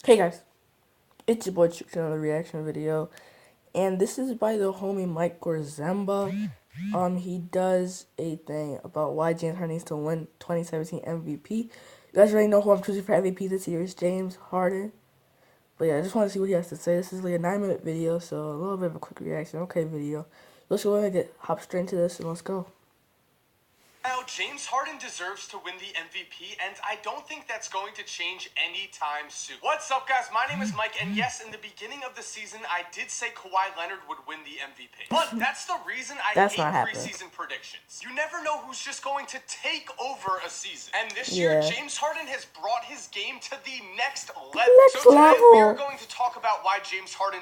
Hey guys, it's your boy Chicks, another reaction video, and this is by the homie Mike KORZEMBA. He does a thing about why James Harden needs to win 2017 MVP. You guys already know who I'm choosing for MVP this year is James Harden. But yeah, I just want to see what he has to say. This is like a 9-minute video, so a little bit of a quick reaction. Okay, video. Let's go ahead and hop straight into this, and let's go. Now, James Harden deserves to win the MVP, and I don't think that's going to change anytime soon. What's up, guys? My name is Mike, and yes, in the beginning of the season, I did say Kawhi Leonard would win the MVP. But that's the reason I hate preseason predictions. You never know who's just going to take over a season. And this year, James Harden has brought his game to the next level. So tonight, we are going to talk about why James Harden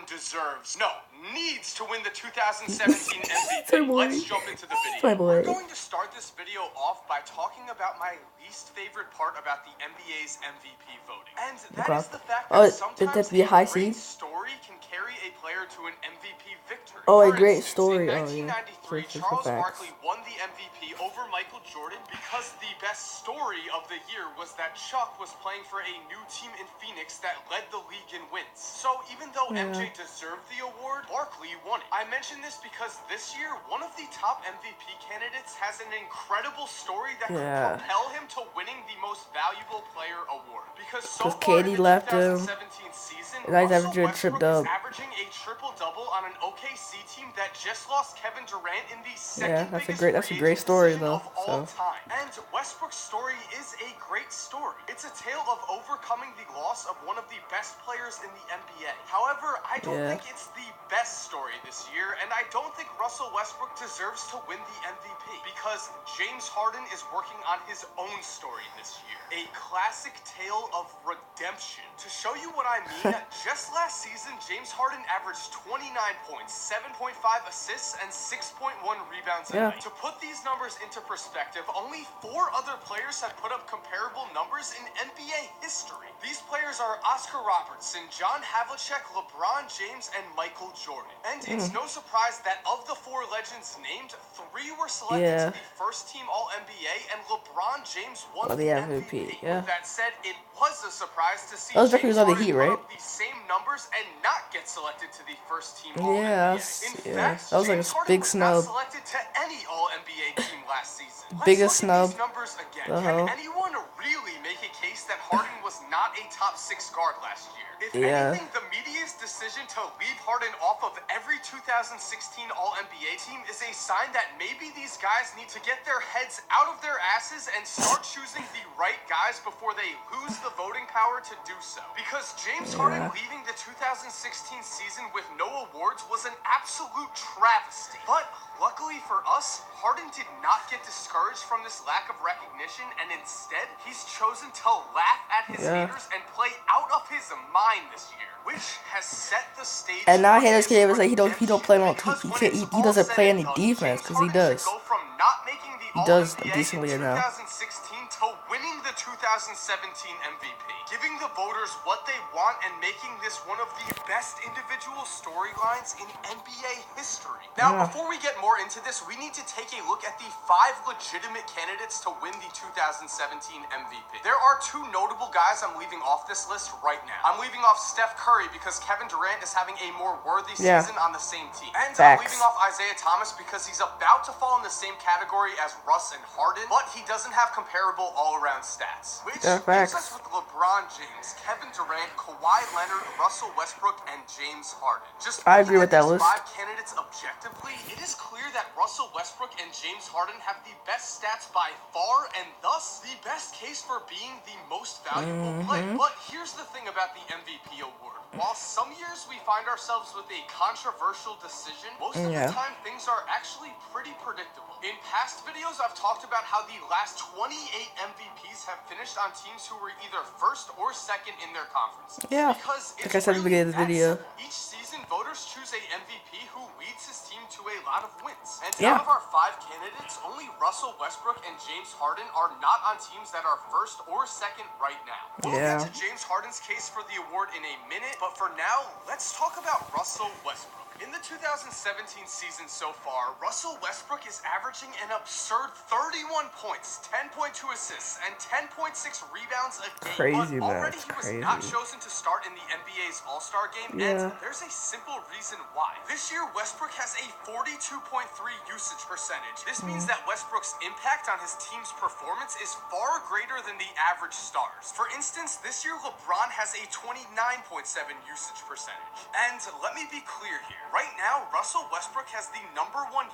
needs to win the 2017 MVP. Let's jump into the video. We're going to start this video off by talking about my least favorite part about the NBA's MVP voting. And that is the fact that sometimes a great story can carry a player to an MVP victory. Oh, a great story. In 1993, Charles Barkley won the MVP over Michael Jordan because the best story of the year was that Chuck was playing for a new team in Phoenix that led the league in wins. So even though MJ deserved the award, Barkley won it. I mention this because this year, one of the top MVP candidates has an incredible story that could propel him to winning the most valuable player award. Because so far in the 2017 season, Russell Westbrook is averaging a triple-double on an OKC team that just lost Kevin Durant in the second that's a great story though. All time. And Westbrook's story is a great story. It's a tale of overcoming the loss of one of the best players in the NBA. However, I don't think it's the best story this year, and I don't think Russell Westbrook deserves to win the MVP because James Harden is working on his own story this year. A classic tale of redemption. To show you what I mean, just last season, James Harden averaged 29 points, 7.5 assists, and 6.1 rebounds a night. To put these numbers into perspective, only 4 other players have put up comparable numbers in NBA history. These players are Oscar Robertson, John Havlicek, LeBron James, and Michael Jordan. And it's no surprise that of the 4 legends named, 3 were selected to the first team All-NBA, and LeBron James won the MVP. With that said, it was a surprise to see James Harden put up the same numbers and not get selected to the first team All-NBA. In fact, that was like a big snub. Not selected to any All-NBA team last season. Biggest snub. These numbers again. Can anyone really make a case that Harden was not a top 6 guard last year? If anything, the media's decision to leave Harden off of every 2016 All-NBA team is a sign that maybe these guys need to get their heads out of their asses and start choosing the right guys before they lose the voting power to do so. Because James Harden leaving the 2016 season with no awards was an absolute travesty. But luckily for us, Harden did not get discouraged from this lack of recognition, and instead, he's chosen to laugh at his haters and play out of his mind this year, which has set the stage. And now haters can ever say he don't play on he doesn't play any defense because he does. He does decently enough. 2016 to winning the 2017 MVP, giving the voters what they want and making this one of the best individual storylines in NBA history. Now, before we get more into this, we need to take a look at the 5 legitimate candidates to win the 2017 MVP. There are 2 notable guys I'm leaving off this list right now. I'm leaving off Steph Curry because Kevin Durant is having a more worthy season on the same team. And I'm leaving off Isaiah Thomas because he's about to fall in the same category as Russ and Harden, but he doesn't have comparable all-around stats. Which leaves us with LeBron James, Kevin Durant, Kawhi Leonard, Russell Westbrook, and James Harden. I agree with that list. 5 candidates objectively, it is clear that Russell Westbrook and James Harden have the best stats by far, and thus the best case for being the most valuable player. But here's the thing about the MVP award. While some years we find ourselves with a controversial decision, most of the time things are actually pretty predictable. In past videos, I've talked about how the last 28 MVPs have finished on teams who were either first or second in their conferences. Because like I said at the beginning of the video, each season voters choose a MVP who leads his team to a lot of wins. And out of our 5 candidates, only Russell Westbrook and James Harden are not on teams that are first or second right now. We'll get to James Harden's case for the award in a minute, but for now, let's talk about Russell Westbrook. In the 2017 season so far, Russell Westbrook is averaging an absurd 31 points, 10.2 assists, and 10.6 rebounds a game. Crazy, but man. already It's he was crazy. not chosen to start in the NBA's All-Star game, and there's a simple reason why. This year, Westbrook has a 42.3 usage percentage. This means that Westbrook's impact on his team's performance is far greater than the average stars. For instance, this year LeBron has a 29.7 usage percentage. And let me be clear here. Right now, Russell Westbrook has the #1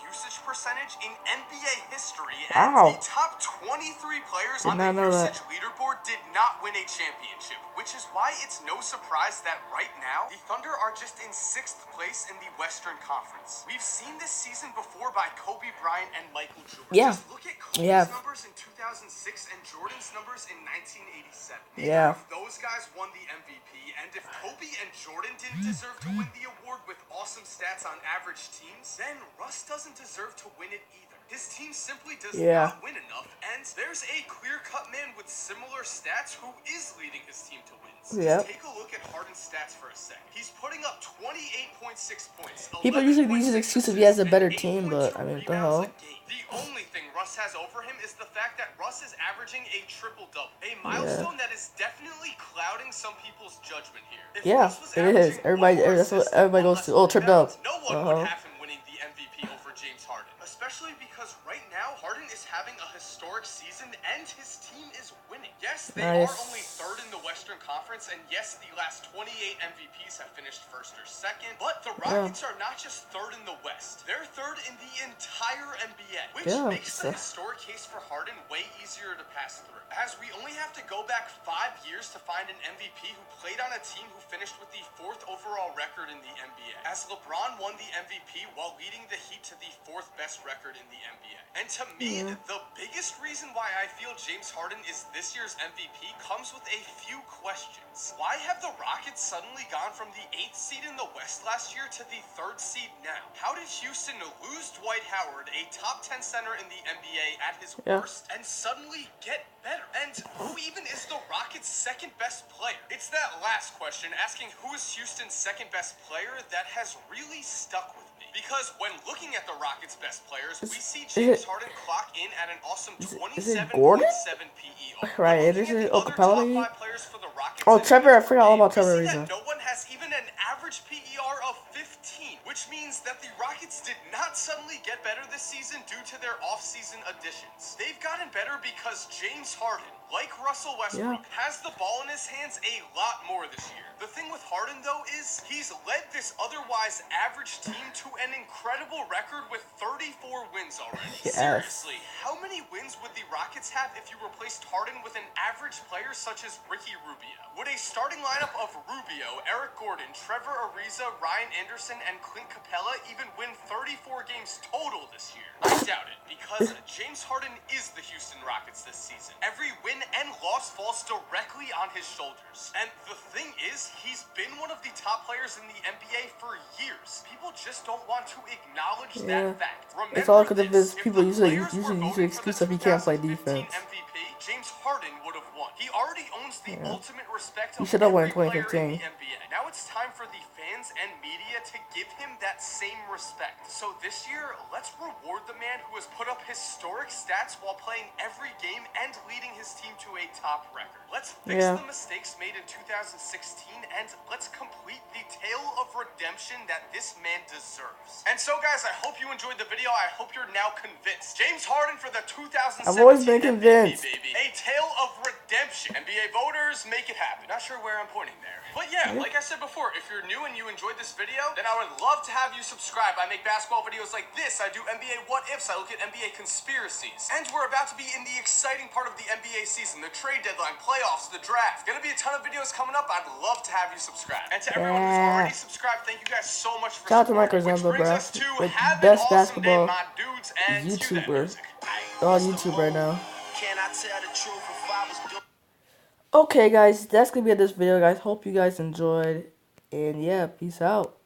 usage percentage in NBA history, and the top 23 players on the usage leaderboard did not win a championship, which is why it's no surprise that right now, the Thunder are just in 6th place in the Western Conference. We've seen this season before by Kobe Bryant and Michael Jordan. Just look at Kobe's numbers in 2006 and Jordan's numbers in 1987. Neither of those guys won the MVP, and if Kobe and Jordan didn't deserve to win the award with awesome stats on average teams, then Russ doesn't deserve to win it either. His team simply does not win enough, and there's a clear-cut man with similar stats who is leading his team to wins. Just take a look at Harden's stats for a sec. He's putting up 28.6 points. People usually use his excuse if he has a better team, but I mean, what the hell? The only thing Russ has over him is the fact that Russ is averaging a triple-double, a milestone that is definitely clouding some people's judgment here. If Russ was it is. That's what everybody goes to. Oh, tripped up. No one would have him winning the MVP over James Harden, especially because right now Harden is having a historic season and his team is winning. Yes, they are only 3rd in the Western Conference, and yes, the last 28 MVPs have finished 1st or 2nd, but the Rockets are not just 3rd in the West, they're 3rd in the entire NBA, which makes the historic case for Harden way easier to pass through, as we only have to go back 5 years to find an MVP who played on a team who finished with the 4th overall record in the NBA, as LeBron won the MVP while leading the Heat to the 4th best record in the NBA. And to me, the biggest reason why I feel James Harden is this year's MVP comes with a few questions. Why have the Rockets suddenly gone from the 8th seed in the West last year to the 3rd seed now? How did Houston lose Dwight Howard, a top 10 center in the NBA at his worst, and suddenly get better? And who even is the Rockets' 2nd best player? It's that last question, asking who is Houston's 2nd best player, that has really stuck with me. Because when looking at the Rockets' best players, we see James Harden clock in at an awesome 27.7 PER. Right, it is Capella. Oh, Trevor, I forgot all about Trevor Ariza. No one has even an average PER of 15, which means that the Rockets did not suddenly get better this season due to their off-season additions. They've gotten better because James Harden, like Russell Westbrook, has the ball in his hands a lot more this year. The thing with Harden, though, is he's led this otherwise average team to an incredible record with 34 wins already. Seriously, how many wins would the Rockets have if you replaced Harden with an average player such as Ricky Rubio? Would a starting lineup of Rubio, Eric Gordon, Trevor Ariza, Ryan Anderson, and Clint Capella even win 34 games total this year? I doubt it, because James Harden is the Houston Rockets this season. Every win and loss falls directly on his shoulders. And the thing is, he's been one of the top players in the NBA for years. People just don't want to acknowledge that fact. Remember, it's all because of his people usually use the excuse of he can't play defense. MVP, James Harden would have won. He already owns the ultimate respect of should have won in every player 2015. in the NBA. Now it's time for the fans and media to give him that same respect. So this year, let's reward the man who has put up historic stats while playing every game and leading his team to a top record. Let's fix the mistakes made in 2016, and let's complete the tale of redemption that this man deserves. And so, guys, I hope you enjoyed the video. I hope you're now convinced. James Harden for the 2017 I've always been convinced. MVP, baby. A tale of redemption. NBA voters, make it happen. Not sure where I'm pointing there. But yeah, like I said before, if you're new and you enjoyed this video, then I would love to have you subscribe. I make basketball videos like this. I do NBA what-ifs. I look at NBA conspiracies. And we're about to be in the exciting part of the NBA season, the trade deadline, playoffs, the draft. Gonna be a ton of videos coming up. I'd love to have you subscribe. And to everyone who's already subscribed, thank you guys so much for shout out to Mike supporting. KORZEMBA, bro. Like Best basketball my dudes, and YouTuber. On YouTube right now. Okay, guys, that's gonna be it this video, guys. Hope you guys enjoyed. And yeah, peace out.